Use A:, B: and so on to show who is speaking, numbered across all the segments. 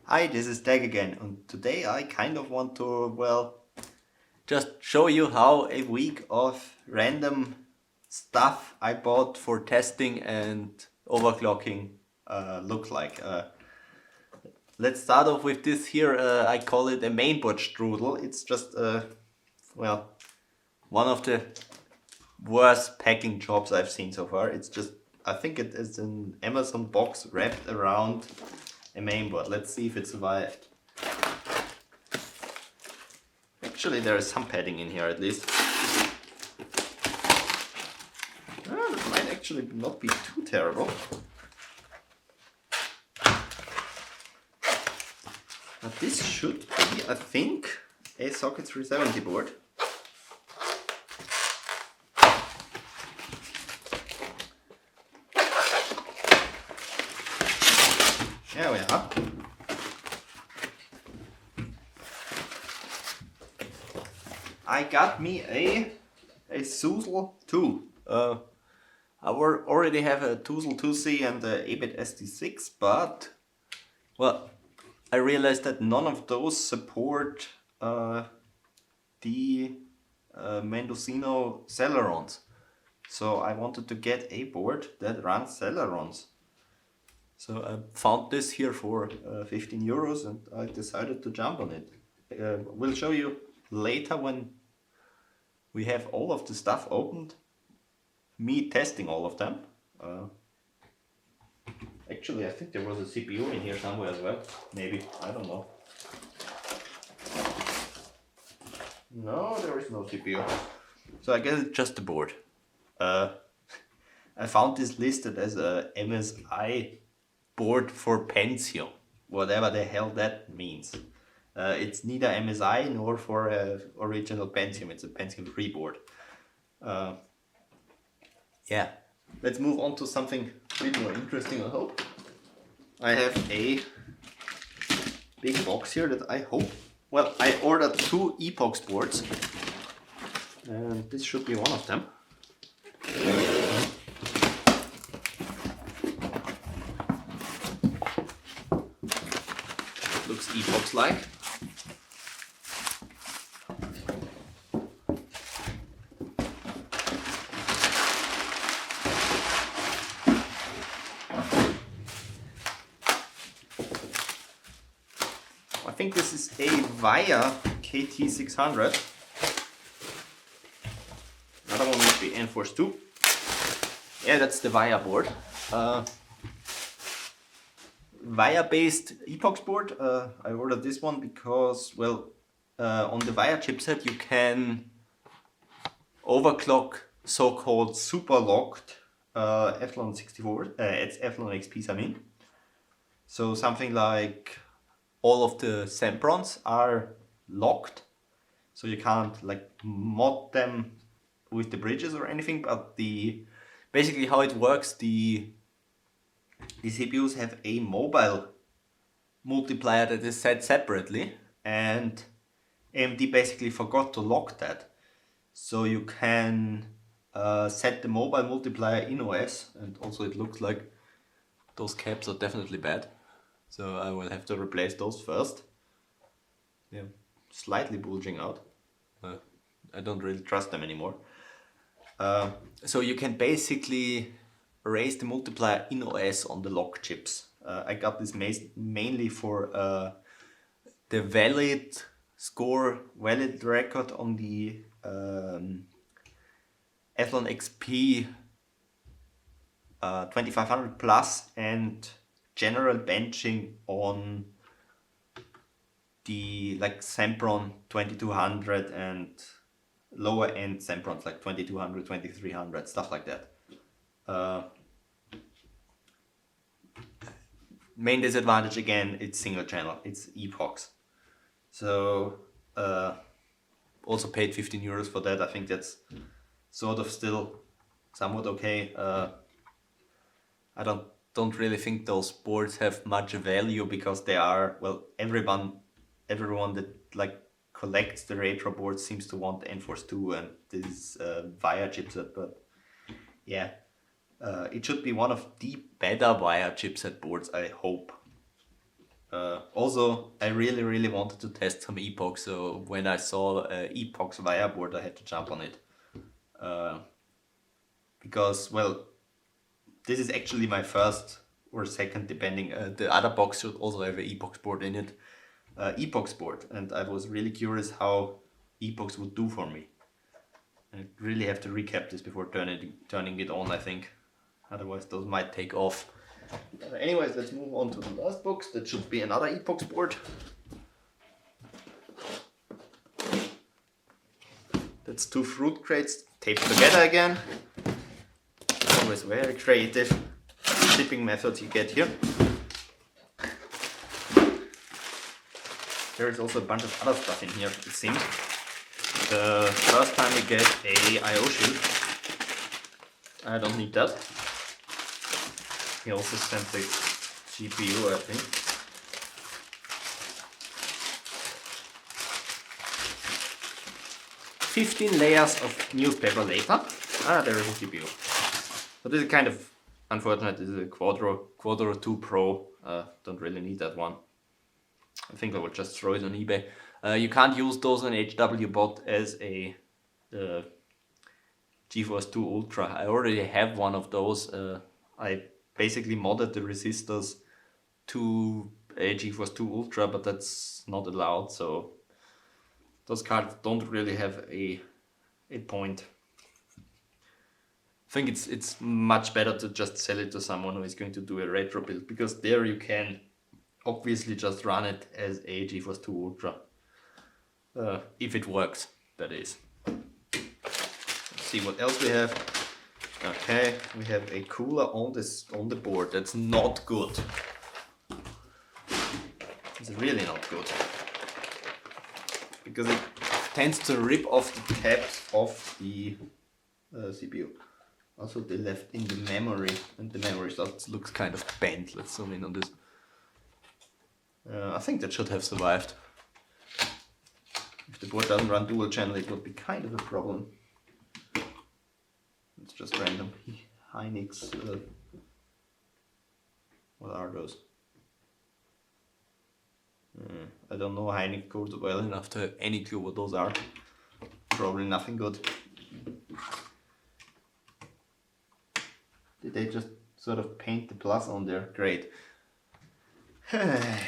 A: Hi, this is Dag again, and today I kind of want to, just show you how a week of random stuff I bought for testing and overclocking look like. Let's start off with this here. I call it a mainboard strudel. It's just, one of the worst packing jobs I've seen so far. It's just, I think it is an Amazon box wrapped around a mainboard. Let's see if it survived. Actually, there is some padding in here at least. That might actually not be too terrible. But this should be, I think, a socket 370 board. There we are. I got me a Suzel 2. I already have a Suzel 2C and a 8-bit SD6, but well, I realized that none of those support the Mendocino Celerons. So I wanted to get a board that runs Celerons. So I found this here for 15 euros and I decided to jump on it. We'll show you later when we have all of the stuff opened, me testing all of them. Actually, I think there was a CPU in here somewhere as well. Maybe, I don't know. No, there is no CPU. So I guess it's just a board. I found this listed as a MSI board for Pentium, whatever the hell that means. It's neither MSI nor for original Pentium, it's a Pentium 3 board. Yeah, let's move on to something a bit more interesting, I hope. I have a big box here that I hope, well, I ordered 2 epox boards, and this should be one of them. Looks epox-like. I think this is a Via KT600. Another one must be Enforce 2. Yeah, that's the Via board. Via based epox board. I ordered this one because, well, on the Via chipset you can overclock so-called super locked Athlon 64, it's Athlon XPs I mean. So something like all of the Semprons are locked, so you can't like mod them with the bridges or anything, but basically how it works, the CPUs have a mobile multiplier that is set separately, and AMD basically forgot to lock that. So you can set the mobile multiplier in OS, and also it looks like those caps are definitely bad. So I will have to replace those first. Yeah, slightly bulging out. I don't really trust them anymore. So you can basically raise the multiplier in OS on the lock chips. I got this mainly for the valid record on the Athlon XP 2500 Plus and general benching on the like Sempron 2200 and lower end Semprons like 2200, 2300, stuff like that. Main disadvantage again, it's single channel, it's epox. So also paid 15 euros for that. I think that's sort of still somewhat okay. I don't really think those boards have much value because they are, well, everyone that like collects the retro boards seems to want the Enforce 2 and this Via chipset, but yeah, it should be one of the better Via chipset boards, I hope. Also, I really wanted to test some epochs, so when I saw epochs Wire board, I had to jump on it. Because, well, this is actually my first or second, depending. The other box should also have an epochs board in it. Epochs board, and I was really curious how epochs would do for me. I really have to recap this before turning it on, I think. Otherwise, those might take off. Anyways, let's move on to the last box. That should be another epochs board. That's 2 fruit crates taped together again. Always very creative shipping methods you get here. There is also a bunch of other stuff in here, it seems. The first time we get a I/O shield. I don't need that. He also sent the GPU, I think. "15 layers of newspaper later." Ah, there is a GPU. So this is kind of unfortunate. This is a Quadro 2 Pro. Don't really need that one. I think I will just throw it on eBay. You can't use those on HWBot as a GeForce 2 Ultra. I already have one of those. I basically modded the resistors to a GeForce 2 Ultra, but that's not allowed, so those cards don't really have a point. I think it's much better to just sell it to someone who is going to do a retro build, because there you can obviously just run it as a GeForce 2 Ultra. If it works, that is. Let's see what else we have. Okay, we have a cooler on the board. That's not good. It's really not good. Because it tends to rip off the caps of the CPU. Also they left in the memory, and the memory slot looks kind of bent. Let's zoom in on this. I think that should have survived. If the board doesn't run dual channel, it would be kind of a problem. It's just random Hynix. What are those? I don't know Hynix codes well enough to have any clue what those are. Probably nothing good. Did they just sort of paint the plus on there? Great. At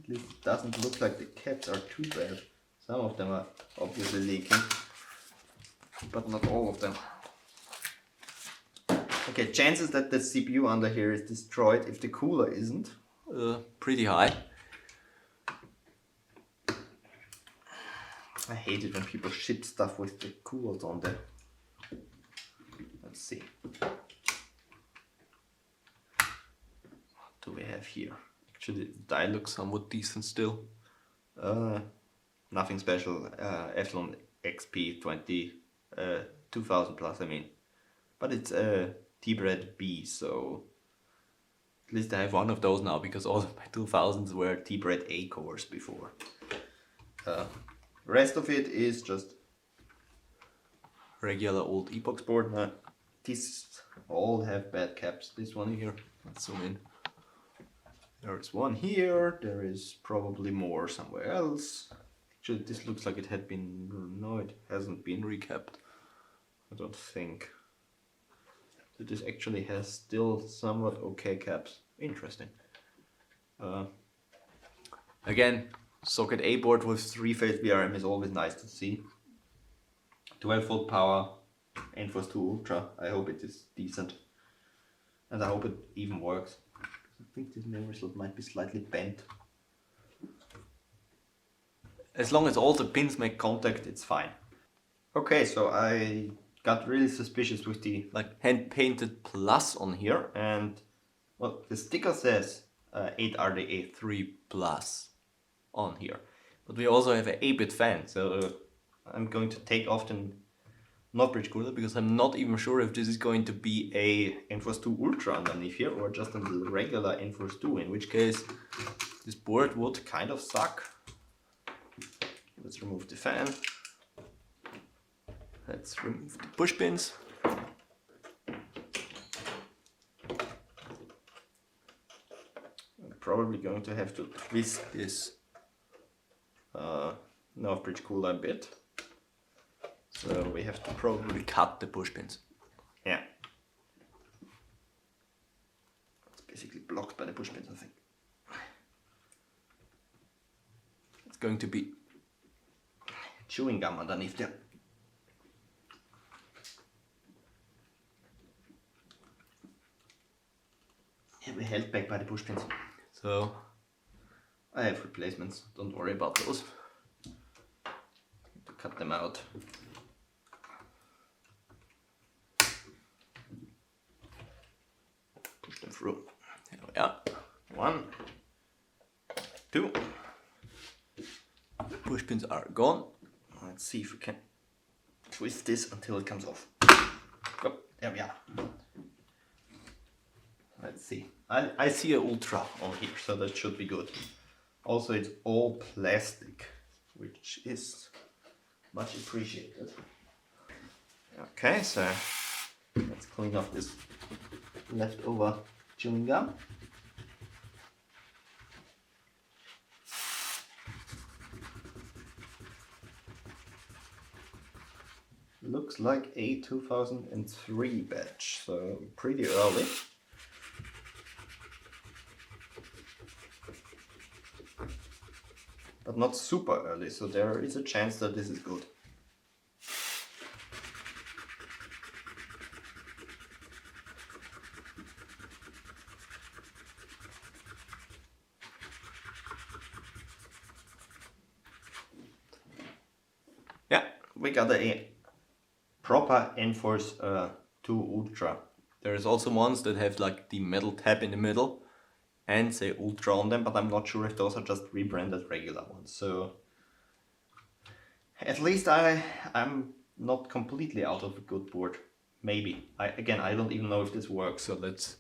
A: least it doesn't look like the caps are too bad. Some of them are obviously leaking, but not all of them. Okay, chances that the CPU under here is destroyed if the cooler isn't, pretty high. I hate it when people ship stuff with the coolers on there. Let's see. What do we have here? Actually, the die looks somewhat decent still. Nothing special. Athlon XP 2000 plus, I mean. But it's a T-Bred B, so at least I have one of those now, because all of my 2000s were T-Bred A cores before. Rest of it is just regular old epochs board. These all have bad caps. This one here, let's zoom in. There's one here, there is probably more somewhere else. Actually, this looks like it had been, no, it hasn't been recapped. I don't think. So this actually has still somewhat okay caps. Interesting. Again, socket A board with 3-phase VRM is always nice to see. 12-volt power, Enforce 2 Ultra. I hope it is decent. And I hope it even works. I think this memory slot might be slightly bent. As long as all the pins make contact, it's fine. Okay, so I got really suspicious with the hand painted plus on here, and well, the sticker says 8RDA3 plus on here, but we also have an 8-bit fan, so I'm going to take off the not bridge cooler, because I'm not even sure if this is going to be a Enforce 2 Ultra underneath here or just a regular Enforce 2, in which case this board would kind of suck. Let's remove the fan. Let's remove the push pins. probably going to have to twist this North Bridge cooler a bit. So we have to probably cut the push pins. Yeah. It's basically blocked by the push pins, I think. It's going to be chewing gum underneath there. Yeah, we're held back by the push pins. So I have replacements, don't worry about those. To cut them out. Push them through. There we are. 1, 2. The push pins are gone. Let's see if we can twist this until it comes off. Oh, there we are. Let's see. I see a Ultra on here, so that should be good. Also, it's all plastic, which is much appreciated. Okay, so let's clean off this leftover chewing gum. Looks like a 2003 batch, so pretty early. But not super early, so there is a chance that this is good. Yeah, we got a proper Enforce 2 Ultra. There's also ones that have like the metal tab in the middle and say Ultra on them, but I'm not sure if those are just rebranded regular ones. So at least I'm not completely out of a good board. Maybe. I don't even know if this works, so let's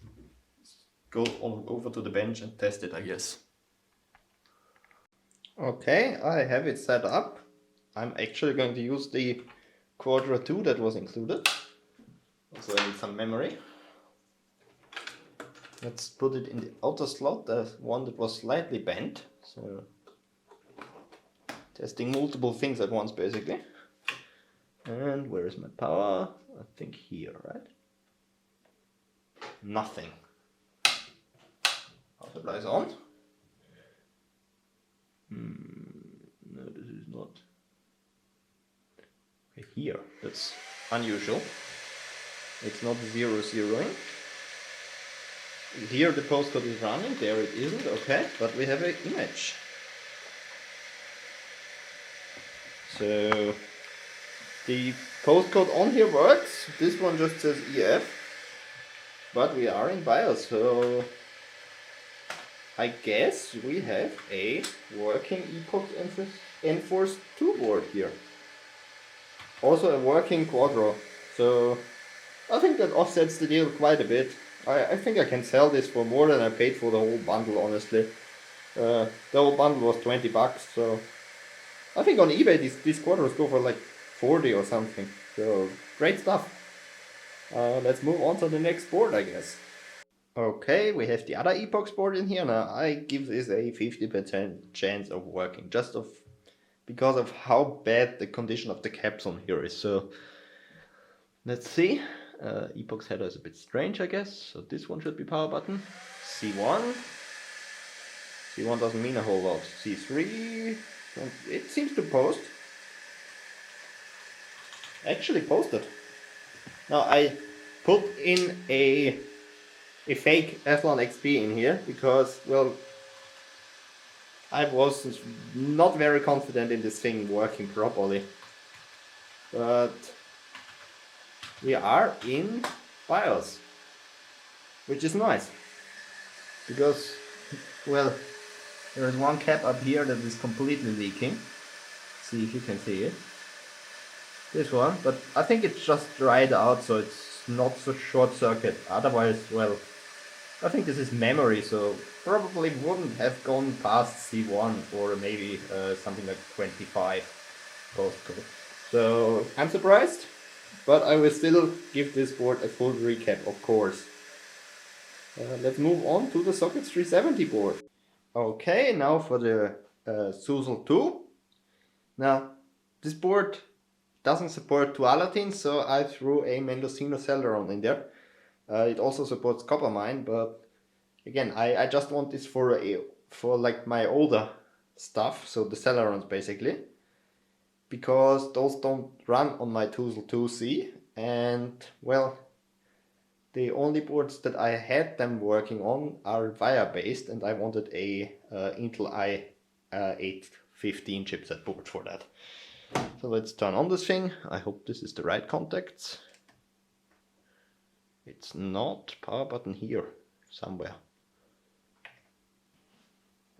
A: go over to the bench and test it, I guess. Okay, I have it set up. I'm actually going to use the Quadra 2 that was included. Also I need some memory. Let's put it in the outer slot, the one that was slightly bent. So testing multiple things at once basically. And where is my power? I think here, right? Nothing. Power supply is on. No, this is not. Okay, here, that's unusual. It's not 0-0ing. Here the postcode is running, there it isn't, okay, but we have an image. So the postcode on here works, this one just says EF, but we are in BIOS, so I guess we have a working Epoch Enforce 2 board here. Also a working Quadro, so I think that offsets the deal quite a bit. I think I can sell this for more than I paid for the whole bundle, honestly. The whole bundle was 20 bucks, so I think on eBay these Quadros go for like 40 or something. So great stuff. Let's move on to the next board, I guess. Okay, we have the other Epoch board in here. Now I give this a 50% chance of working, just because of how bad the condition of the caps on here is. So let's see. Epoch's header is a bit strange, I guess. So this one should be power button. C1. C1 doesn't mean a whole lot. C3. It seems to post. Actually posted. Now I put in a fake Athlon XP in here because, well, I was not very confident in this thing working properly. But we are in BIOS, which is nice, because, well, there is one cap up here that is completely leaking. See if you can see it. This one, but I think it's just dried out, so it's not so short circuit. Otherwise, well, I think this is memory, so probably wouldn't have gone past C1 or maybe something like 25 postcode. So I'm surprised. But I will still give this board a full recap, of course. Let's move on to the Sockets 370 board. Okay, now for the Susel 2. Now, this board doesn't support duality, so I threw a Mendocino Celeron in there. It also supports copper mine, but again, I just want this for like my older stuff, so the Celerons basically, because those don't run on my Tuzl 2C, and well, the only boards that I had them working on are VIA based, and I wanted a Intel i815 chipset board for that. So let's turn on this thing. I hope this is the right contacts. It's not. Power button here somewhere.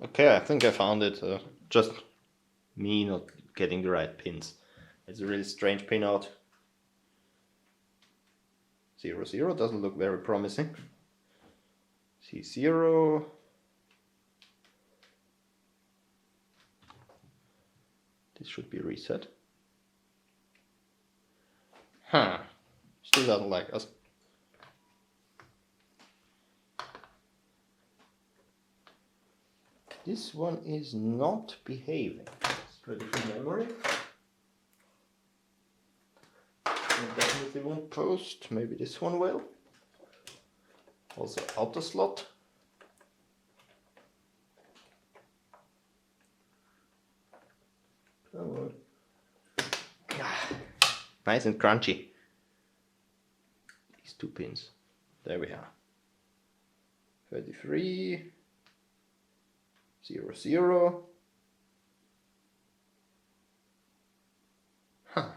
A: Okay, I think I found it. Just me not getting the right pins. It's a really strange pinout. 00 doesn't look very promising. C0. This should be reset. Huh. Still doesn't like us. This one is not behaving. Let's ready for memory. It definitely won't post. Maybe this one will. Also auto slot. Come on. Nice and crunchy. These two pins. There we are. 33. 00. Huh.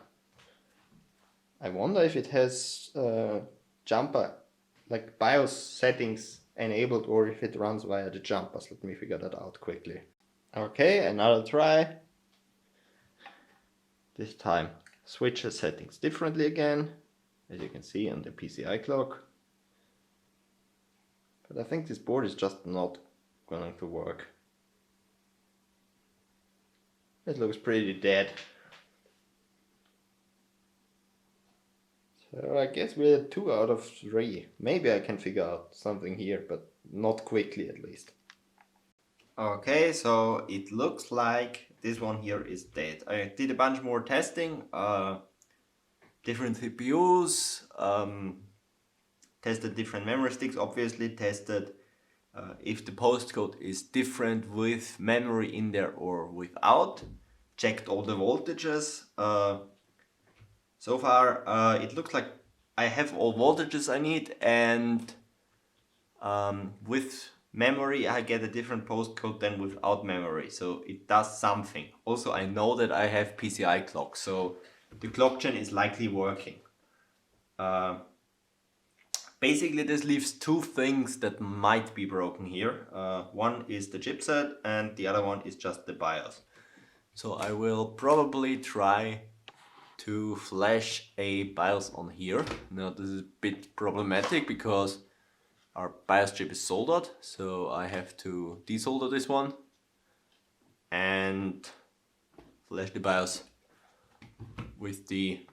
A: I wonder if it has jumper, like BIOS settings enabled, or if it runs via the jumpers. Let me figure that out quickly. Okay, another try. This time switch the settings differently again, as you can see on the PCI clock. But I think this board is just not going to work. It looks pretty dead. So I guess we're 2 out of 3. Maybe I can figure out something here, but not quickly at least. Okay, so it looks like this one here is dead. I did a bunch more testing, different CPUs, tested different memory sticks, obviously tested if the postcode is different with memory in there or without. Checked all the voltages. So far it looks like I have all voltages I need, and with memory I get a different postcode than without memory, so it does something. Also, I know that I have PCI clock, so the clock gen is likely working. Basically this leaves 2 things that might be broken here. One is the chipset and the other one is just the BIOS. So I will probably try to flash a BIOS on here. Now this is a bit problematic because our BIOS chip is soldered, so I have to desolder this one and flash the BIOS with the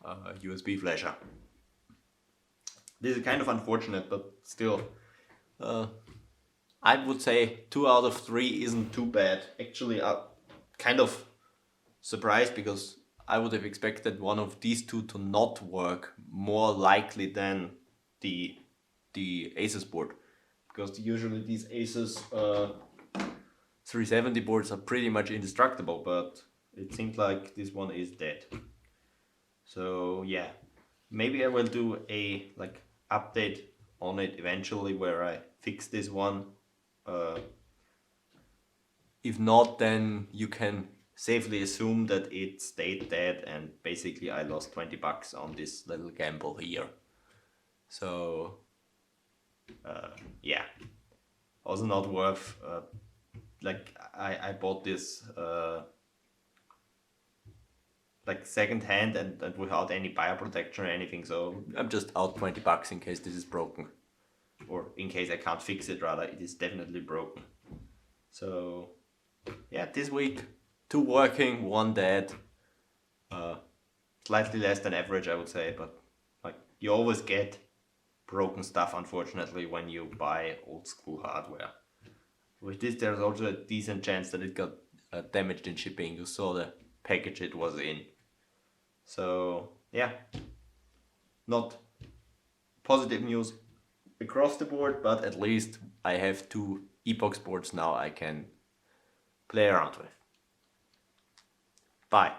A: USB flasher. This is kind of unfortunate, but still, I would say 2 out of 3 isn't too bad. Actually, I'm kind of surprised because I would have expected one of these 2 to not work more likely than the Asus board, because usually these Asus 370 boards are pretty much indestructible, but it seems like this one is dead. So yeah, maybe I will do a update on it eventually where I fix this one. If not, then you can safely assume that it stayed dead and basically I lost 20 bucks on this little gamble here. So yeah, also not worth, I bought this second hand and without any buyer protection or anything, so I'm just out 20 bucks in case this is broken, or in case I can't fix it, rather. It is definitely broken. So yeah, this week 2 working, 1 dead. Slightly less than average, I would say, but you always get broken stuff, unfortunately, when you buy old school hardware. With this, there's also a decent chance that it got damaged in shipping. You saw the package it was in. So yeah, not positive news across the board, but at least I have 2 epox boards now I can play around with. Bye.